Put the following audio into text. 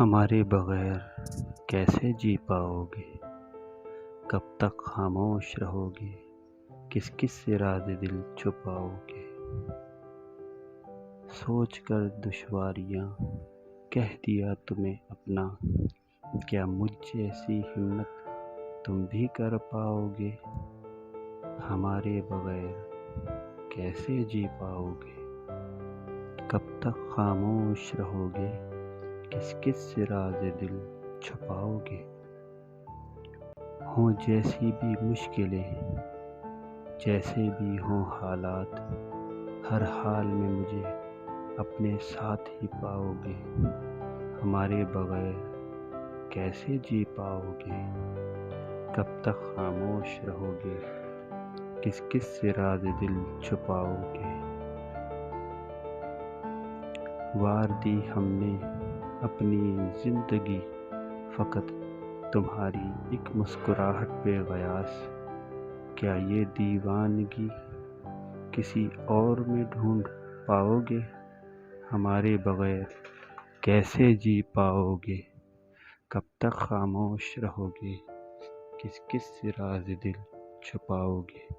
ہمارے بغیر کیسے جی پاؤ گے؟ کب تک خاموش رہو گے؟ کس کس سے راز دل چھپاؤ گے؟ سوچ کر دشواریاں کہہ دیا تمہیں اپنا، کیا مجھ جیسی ہمت تم بھی کر پاؤ گے؟ ہمارے بغیر کیسے جی پاؤ گے؟ کب تک خاموش رہو گے؟ کس کس سے راز دل چھپاؤ گے؟ ہوں جیسی بھی مشکلیں، جیسے بھی ہوں حالات، ہر حال میں مجھے اپنے ساتھ ہی پاؤ گے۔ ہمارے بغیر کیسے جی پاؤ گے؟ کب تک خاموش رہو گے؟ کس کس سے راز دل چھپاؤ گے؟ وار دی ہم نے اپنی زندگی فقط تمہاری ایک مسکراہٹ پہ قیاس، کیا یہ دیوانگی کسی اور میں ڈھونڈ پاؤ گے؟ ہمارے بغیر کیسے جی پاؤ گے؟ کب تک خاموش رہو گے؟ کس کس سے راز دل چھپاؤ گے؟